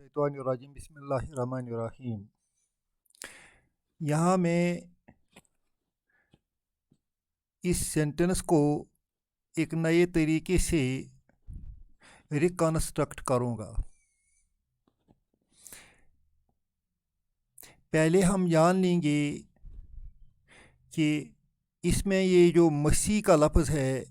الشیطان الرجیم بسم اللہ الرحمن الرحیم۔ یہاں میں اس سینٹنس کو ایک نئے طریقے سے ریکنسٹرکٹ کروں گا۔ پہلے ہم جان لیں گے کہ اس میں یہ جو مسیح کا لفظ ہے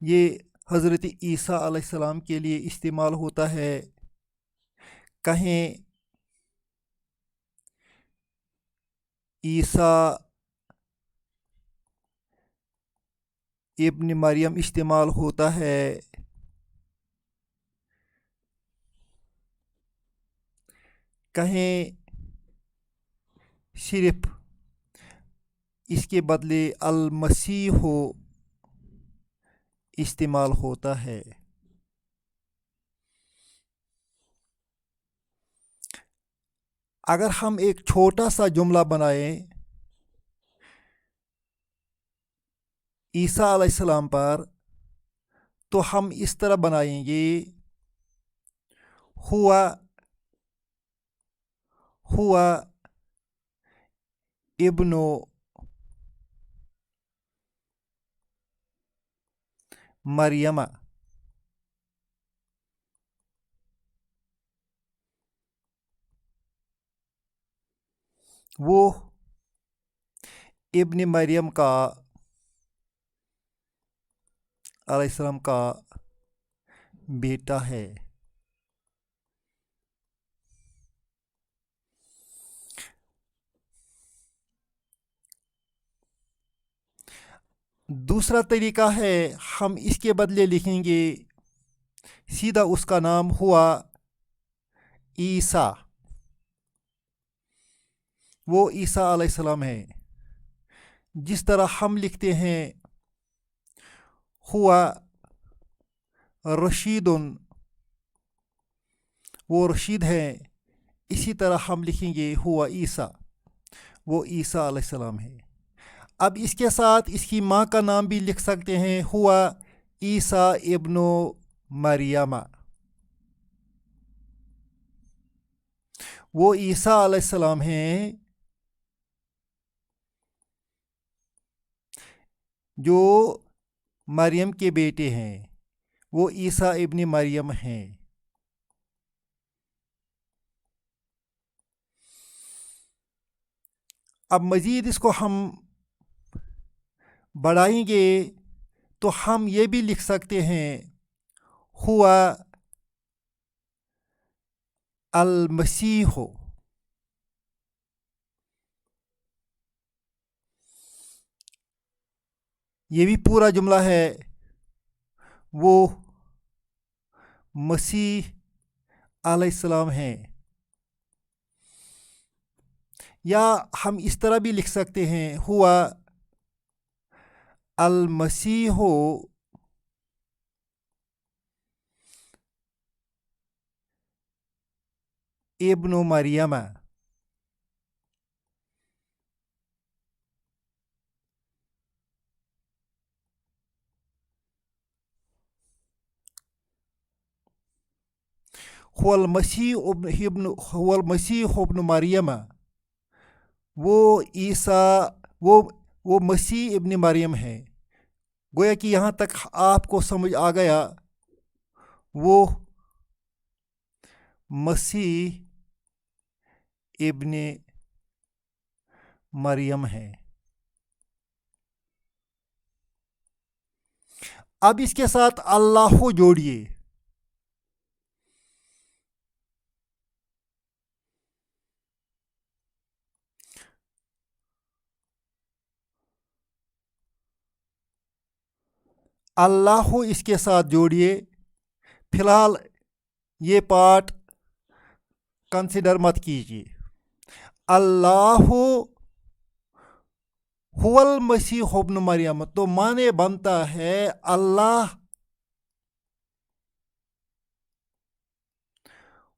یہ حضرت عیسیٰ علیہ السلام کے لیے استعمال ہوتا ہے، کہیں عیسیٰ ابن مریم استعمال ہوتا ہے، کہیں صرف اس کے بدلے المسیح استعمال ہوتا ہے۔ اگر ہم ایک چھوٹا سا جملہ بنائیں عیسیٰ علیہ السلام پر، تو ہم اس طرح بنائیں گے ہوا ابن مریم، وہ ابن مریم کا علیہ السلام کا بیٹا ہے۔ دوسرا طریقہ ہے، ہم اس کے بدلے لکھیں گے سیدھا اس کا نام ہوا عیسیٰ، وہ عیسیٰ علیہ السلام ہے۔ جس طرح ہم لکھتے ہیں ہوا رشید، وہ رشید ہیں، اسی طرح ہم لکھیں گے ہوا عیسیٰ، وہ عیسیٰ علیہ السلام ہے۔ اب اس کے ساتھ اس کی ماں کا نام بھی لکھ سکتے ہیں، ہوا عیسیٰ ابن مریم، وہ عیسیٰ علیہ السلام ہیں جو مریم کے بیٹے ہیں، وہ عیسیٰ ابن مریم ہیں۔ اب مزید اس کو ہم بڑھائیں گے تو ہم یہ بھی لکھ سکتے ہیں ہوا المسیح، یہ بھی پورا جملہ ہے، وہ مسیح علیہ السلام ہیں۔ یا ہم اس طرح بھی لکھ سکتے ہیں ہوا المسیح ابن مریم، هو المسیح ابن مریم، وہ عیسیٰ وہ مسیح ابن مریم ہے۔ گویا کہ یہاں تک آپ کو سمجھ آ گیا، وہ مسیح ابن مریم ہے۔ اب اس کے ساتھ اللہ جوڑیے، اللہ اس کے ساتھ جوڑیے۔ فی الحال یہ پارٹ کنسیڈر مت کیجیے۔ اللہ هو المسیح ابن مریم، تو معنی بنتا ہے اللہ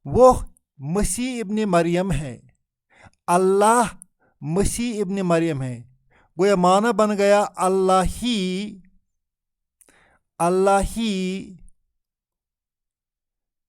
وہ مسیح ابن مریم ہے، اللہ مسیح ابن مریم ہے۔ گویا معنی بن گیا اللہ ہی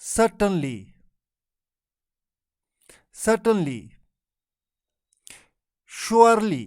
certainly, surely,